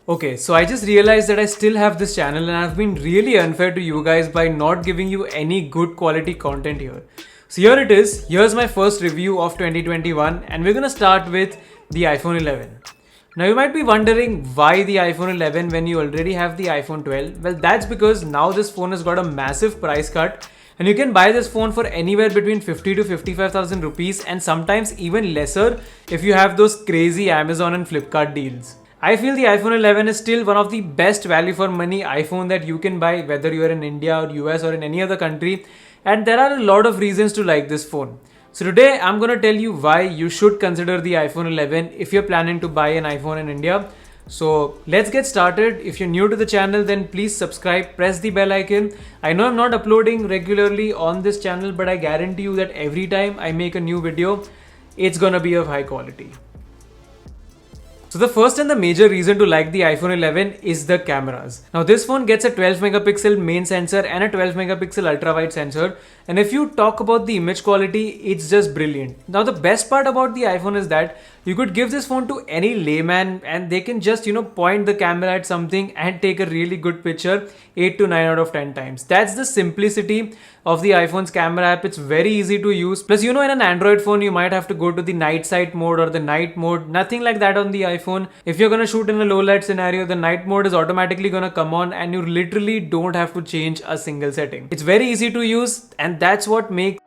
Okay, so I just realized that I still have this channel and I've been really unfair to you guys by not giving you any good quality content here. So here it is. Here's my first review of 2021 and we're gonna start with the iPhone 11. Now you might be wondering why the iPhone 11 when you already have the iPhone 12. Well, that's because now this phone has got a massive price cut and you can buy this phone for anywhere between 50 to 55,000 rupees and sometimes even lesser if you have those crazy Amazon and Flipkart deals. I feel the iPhone 11 is still one of the best value for money iPhone that you can buy whether you are in India or US or in any other country, and there are a lot of reasons to like this phone. So today I'm going to tell you why you should consider the iPhone 11 if you're planning to buy an iPhone in India. So let's get started. If you're new to the channel, then please subscribe, press the bell icon. I know I'm not uploading regularly on this channel, but I guarantee you that every time I make a new video, it's gonna be of high quality. So the first and the major reason to like the iPhone 11 is the cameras. Now this phone gets a 12 megapixel main sensor and a 12 megapixel ultra wide sensor, and if you talk about the image quality, it's just brilliant. Now the best part about the iPhone is that you could give this phone to any layman and they can just point the camera at something and take a really good picture 8 to 9 out of 10 times. That's the simplicity of the iPhone's camera app. It's very easy to use. Plus in an Android phone you might have to go to the night sight mode or the night mode. Nothing like that on the iPhone. If you're gonna shoot in a low light scenario, the night mode is automatically gonna come on and you literally don't have to change a single setting. It's very easy to use and that's what makes.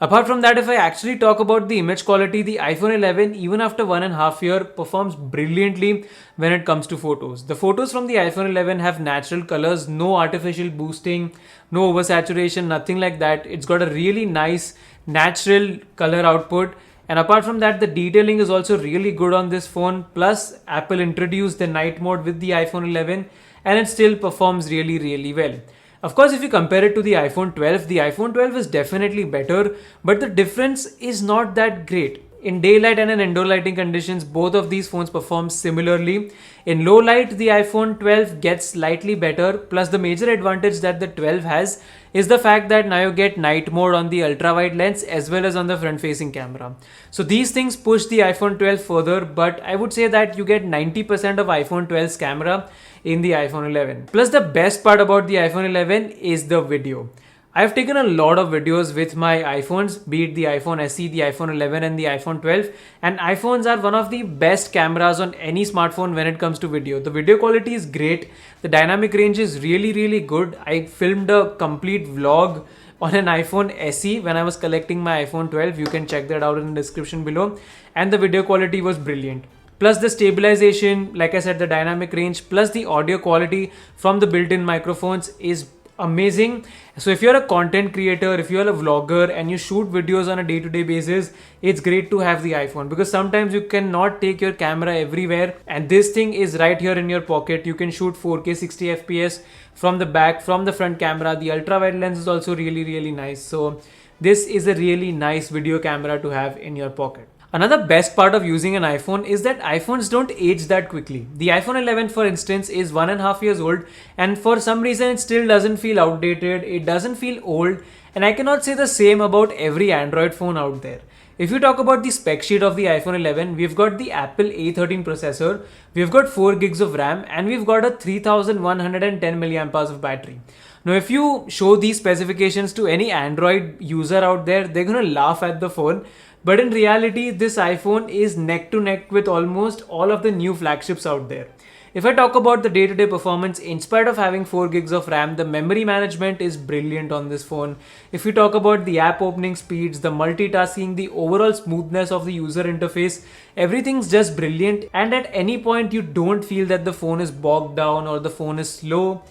Apart from that, if I actually talk about the image quality, the iPhone 11 even after 1.5 years performs brilliantly when it comes to photos. The photos from the iPhone 11 have natural colors, no artificial boosting, no oversaturation, nothing like that. It's got a really nice natural color output. And apart from that, the detailing is also really good on this phone. Plus, Apple introduced the night mode with the iPhone 11 and it still performs really well. Of course, if you compare it to the iPhone 12, the iPhone 12 is definitely better, but the difference is not that great. In daylight and in indoor lighting conditions, both of these phones perform similarly. In low light, the iPhone 12 gets slightly better, plus the major advantage that the 12 has is the fact that now you get night mode on the ultra wide lens as well as on the front facing camera. So these things push the iPhone 12 further, but I would say that you get 90% of iPhone 12's camera in the iPhone 11. Plus the best part about the iPhone 11 is the video. I've taken a lot of videos with my iPhones, be it the iPhone SE, the iPhone 11 and the iPhone 12, and iPhones are one of the best cameras on any smartphone when it comes to video. The video quality is great, the dynamic range is really good. I filmed a complete vlog on an iPhone SE when I was collecting my iPhone 12, you can check that out in the description below, and the video quality was brilliant. Plus the stabilization, like I said, the dynamic range, plus the audio quality from the built-in microphones is amazing. So if you're a content creator, if you're a vlogger and you shoot videos on a day-to-day basis, it's great to have the iPhone because sometimes you cannot take your camera everywhere and this thing is right here in your pocket. You can shoot 4K 60 FPS from the back, from the front camera. The ultra wide lens is also really nice. So this is a really nice video camera to have in your pocket. Another best part of using an iPhone is that iPhones don't age that quickly. The iPhone 11, for instance, is 1.5 years old and for some reason it still doesn't feel outdated, it doesn't feel old, and I cannot say the same about every Android phone out there. If you talk about the spec sheet of the iPhone 11, we've got the Apple A13 processor, we've got 4 gigs of RAM, and we've got a 3110 mAh of battery. Now, if you show these specifications to any Android user out there, they're gonna laugh at the phone. But in reality, this iPhone is neck to neck with almost all of the new flagships out there. If I talk about the day-to-day performance, in spite of having 4 gigs of RAM, the memory management is brilliant on this phone. If you talk about the app opening speeds, the multitasking, the overall smoothness of the user interface, everything's just brilliant. And at any point, you don't feel that the phone is bogged down or the phone is slow.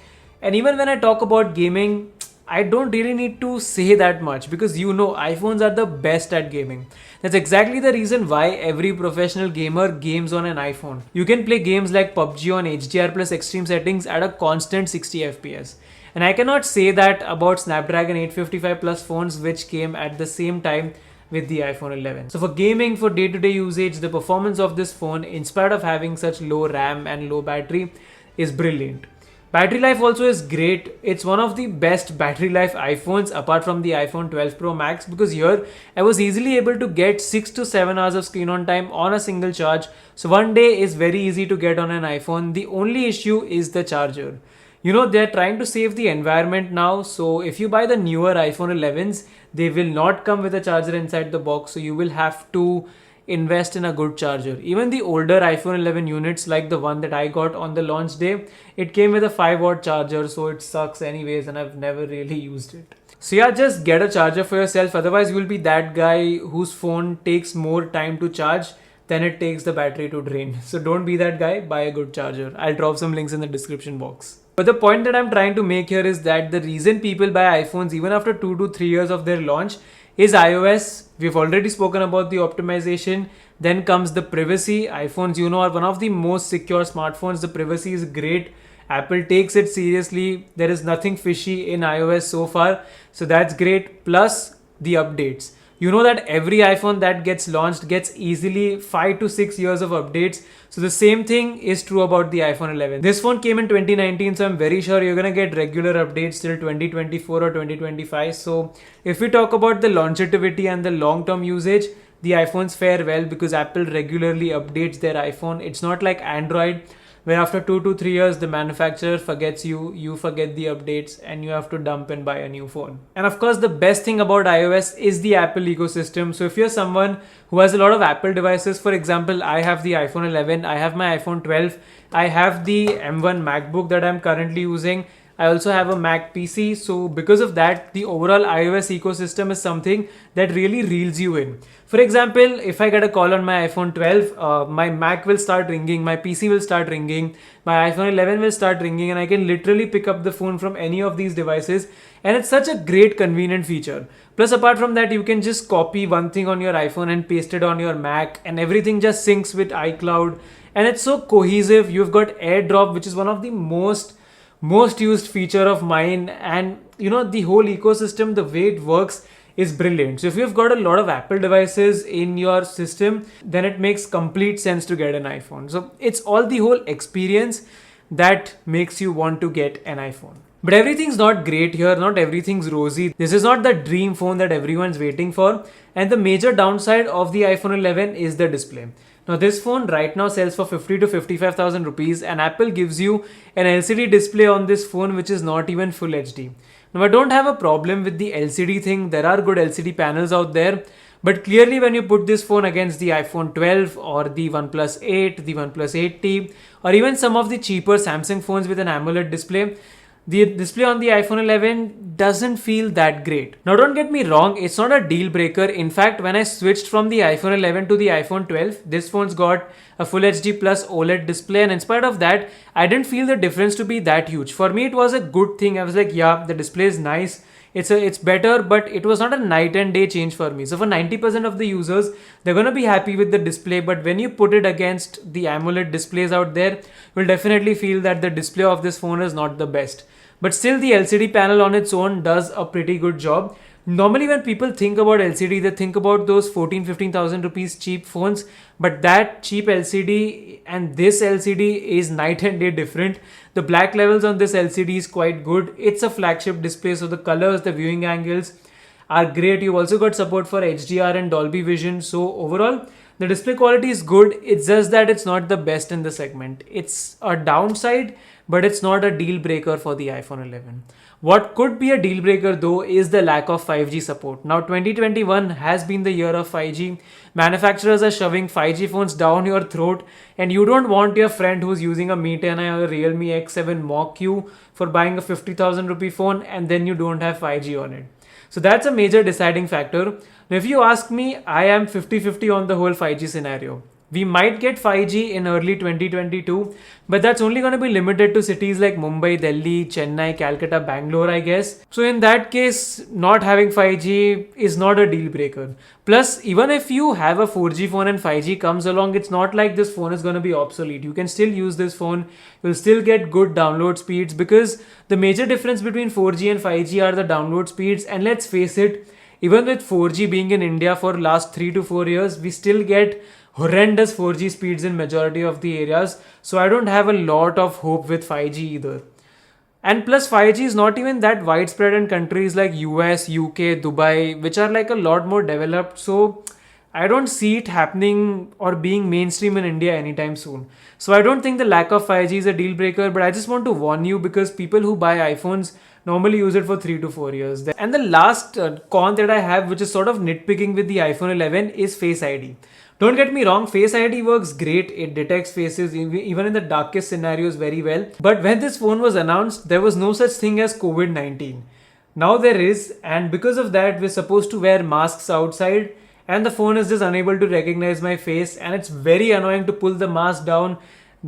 And even when I talk about gaming, I don't really need to say that much because iPhones are the best at gaming. That's exactly the reason why every professional gamer games on an iPhone. You can play games like PUBG on HDR plus extreme settings at a constant 60 FPS. And I cannot say that about Snapdragon 855 plus phones which came at the same time with the iPhone 11. So for gaming, for day-to-day usage, the performance of this phone, in spite of having such low RAM and low battery, is brilliant. Battery life also is great. It's one of the best battery life iPhones apart from the iPhone 12 Pro Max, because here I was easily able to get 6 to 7 hours of screen on time on a single charge. So one day is very easy to get on an iPhone. The only issue is the charger. You know, they're trying to save the environment now. So if you buy the newer iPhone 11s, they will not come with a charger inside the box. So you will have to invest in a good charger. Even the older iPhone 11 units, like the one that I got on the launch day, it came with a 5-watt charger, so it sucks anyways, and I've never really used it. So yeah, just get a charger for yourself, otherwise you will be that guy whose phone takes more time to charge than it takes the battery to drain. So don't be that guy, buy a good charger. I'll drop some links in the description box. But the point that I'm trying to make here is that the reason people buy iPhones even after 2 to 3 years of their launch is iOS. We've already spoken about the optimization. Then comes the privacy. iPhones, you know, are one of the most secure smartphones. The privacy is great. Apple takes it seriously. There is nothing fishy in iOS so far. So that's great. Plus the updates. You know that every iPhone that gets launched gets easily 5 to 6 years of updates. So the same thing is true about the iPhone 11. This phone came in 2019, so I'm very sure you're gonna get regular updates till 2024 or 2025. So if we talk about the longevity and the long-term usage, the iPhones fare well because Apple regularly updates their iPhone. It's not like Android, where after 2 to 3 years the manufacturer forgets you, you forget the updates, and you have to dump and buy a new phone. And of course the best thing about iOS is the Apple ecosystem. So if you're someone who has a lot of Apple devices, for example, I have the iPhone 11, I have my iPhone 12, I have the M1 MacBook that I'm currently using, I also have a Mac PC. So because of that, the overall iOS ecosystem is something that really reels you in. For example, if I get a call on my iPhone 12, my Mac will start ringing, my PC will start ringing, my iPhone 11 will start ringing, and I can literally pick up the phone from any of these devices. And it's such a great convenient feature. Plus, apart from that, you can just copy one thing on your iPhone and paste it on your Mac, and everything just syncs with iCloud. And it's so cohesive. You've got AirDrop, which is one of the most used feature of mine, and you know, the whole ecosystem, the way it works is brilliant. So if you've got a lot of Apple devices in your system, then it makes complete sense to get an iPhone. So it's all the whole experience that makes you want to get an iPhone. But everything's not great here, not everything's rosy. This is not the dream phone that everyone's waiting for, and the major downside of the iPhone 11 is the display. Now this phone right now sells for 50 to 55,000 rupees, and Apple gives you an LCD display on this phone which is not even full HD. Now I don't have a problem with the LCD thing. There are good LCD panels out there, but clearly when you put this phone against the iPhone 12 or the OnePlus 8, the OnePlus 8T, or even some of the cheaper Samsung phones with an AMOLED display, the display on the iPhone 11 doesn't feel that great. Now don't get me wrong, it's not a deal breaker. In fact, when I switched from the iPhone 11 to the iPhone 12, this phone's got a Full HD Plus OLED display, and in spite of that, I didn't feel the difference to be that huge. For me, it was a good thing. I was like, yeah, the display is nice. It's better, but it was not a night and day change for me. So for 90% of the users, they're going to be happy with the display. But when you put it against the AMOLED displays out there, you'll definitely feel that the display of this phone is not the best. But still, the LCD panel on its own does a pretty good job. Normally when people think about LCD, they think about those 15,000 rupees cheap phones, but that cheap LCD and this LCD is night and day different. The black levels on this LCD is quite good. It's a flagship display, so the colors, the viewing angles are great. You've also got support for HDR and Dolby Vision. So overall, the display quality is good. It's just that it's not the best in the segment. It's a downside, but it's not a deal breaker for the iPhone 11. What could be a deal breaker though is the lack of 5G support. Now 2021 has been the year of 5G. Manufacturers are shoving 5G phones down your throat, and you don't want your friend who's using a Mi 10i or a Realme X7 mock you for buying a 50,000 rupee phone and then you don't have 5G on it. So that's a major deciding factor. Now if you ask me, I am 50-50 on the whole 5G scenario. We might get 5G in early 2022, but that's only going to be limited to cities like Mumbai, Delhi, Chennai, Calcutta, Bangalore, I guess. So in that case, not having 5G is not a deal breaker. Plus, even if you have a 4G phone and 5G comes along, it's not like this phone is going to be obsolete. You can still use this phone. You'll still get good download speeds, because the major difference between 4G and 5G are the download speeds. And let's face it, even with 4G being in India for last 3 to 4 years, we still get horrendous 4G speeds in majority of the areas. So I don't have a lot of hope with 5G either. And plus 5G is not even that widespread in countries like US, UK, Dubai, which are like a lot more developed. So I don't see it happening or being mainstream in India anytime soon. So I don't think the lack of 5G is a deal breaker, but I just want to warn you because people who buy iPhones normally use it for 3 to 4 years. And the last con that I have, which is sort of nitpicking with the iPhone 11, is Face ID. Don't get me wrong, Face ID works great. It detects faces even in the darkest scenarios very well. But when this phone was announced, there was no such thing as COVID-19. Now there is, and because of that, we're supposed to wear masks outside, and the phone is just unable to recognize my face, and it's very annoying to pull the mask down,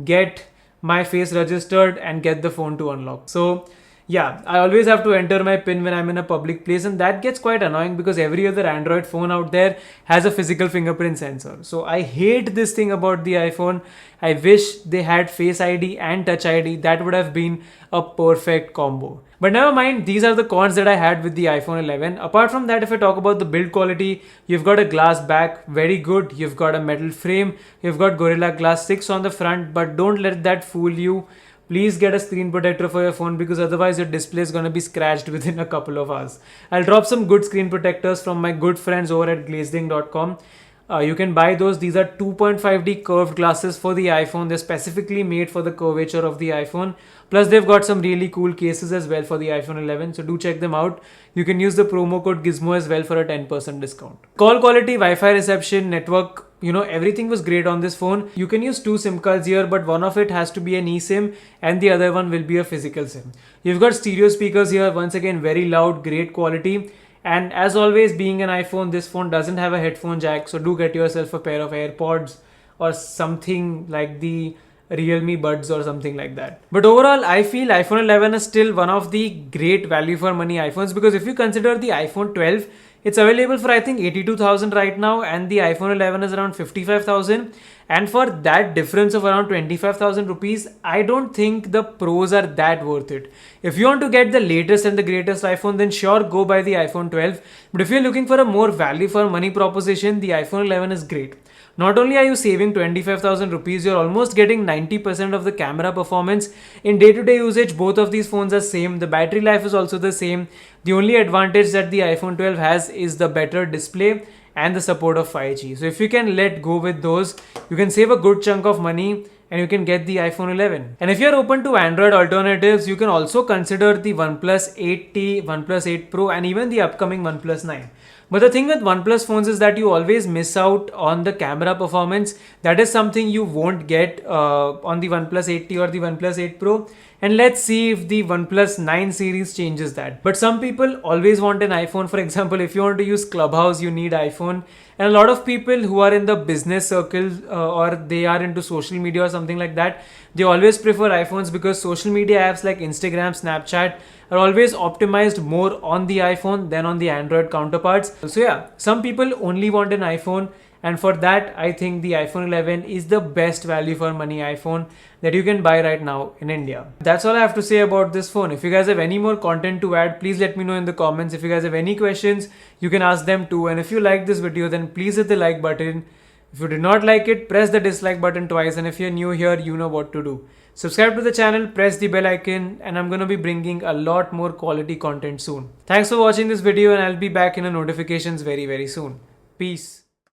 get my face registered, and get the phone to unlock. So yeah, I always have to enter my PIN when I'm in a public place, and that gets quite annoying because every other Android phone out there has a physical fingerprint sensor. So I hate this thing about the iPhone. I wish they had Face ID and Touch ID. That would have been a perfect combo. But never mind, these are the cons that I had with the iPhone 11. Apart from that, if I talk about the build quality, you've got a glass back, very good. You've got a metal frame. You've got Gorilla Glass 6 on the front, but don't let that fool you. Please get a screen protector for your phone because otherwise your display is going to be scratched within a couple of hours. I'll drop some good screen protectors from my good friends over at glazing.com. You can buy those. These are 2.5D curved glasses for the iPhone. They're specifically made for the curvature of the iPhone. Plus, they've got some really cool cases as well for the iPhone 11. So do check them out. You can use the promo code Gizmo as well for a 10% discount. Call quality, Wi-Fi reception, network, everything was great on this phone. You can use 2 SIM cards here, but one of it has to be an eSIM and the other one will be a physical SIM. You've got stereo speakers here. Once again, very loud, great quality. And as always, being an iPhone, this phone doesn't have a headphone jack. So do get yourself a pair of AirPods or something like the Realme Buds or something like that. But overall, I feel iPhone 11 is still one of the great value for money iPhones because if you consider the iPhone 12, it's available for I think 82,000 right now and the iPhone 11 is around 55,000. And for that difference of around 25,000 rupees, I don't think the pros are that worth it. If you want to get the latest and the greatest iPhone, then sure, go buy the iPhone 12. But if you're looking for a more value for money proposition, the iPhone 11 is great. Not only are you saving 25,000 rupees, you're almost getting 90% of the camera performance. In day-to-day usage, both of these phones are same. The battery life is also the same. The only advantage that the iPhone 12 has is the better display and the support of 5G. So if you can let go with those, you can save a good chunk of money and you can get the iPhone 11. And if you're open to Android alternatives, you can also consider the OnePlus 8T, OnePlus 8 Pro and even the upcoming OnePlus 9. But the thing with OnePlus phones is that you always miss out on the camera performance. That is something you won't get on the OnePlus 8T or the OnePlus 8 Pro. And let's see if the OnePlus 9 series changes that. But some people always want an iPhone. For example, if you want to use Clubhouse, you need iPhone. And a lot of people who are in the business circle or they are into social media or something like that, they always prefer iPhones because social media apps like Instagram, Snapchat are always optimized more on the iPhone than on the Android counterparts. So yeah, some people only want an iPhone. And for that, I think the iPhone 11 is the best value for money iPhone that you can buy right now in India. That's all I have to say about this phone. If you guys have any more content to add, please let me know in the comments. If you guys have any questions, you can ask them too. And if you like this video, then please hit the like button. If you did not like it, press the dislike button twice. And if you're new here, you know what to do. Subscribe to the channel, press the bell icon, and I'm going to be bringing a lot more quality content soon. Thanks for watching this video and I'll be back in the notifications very, very soon. Peace.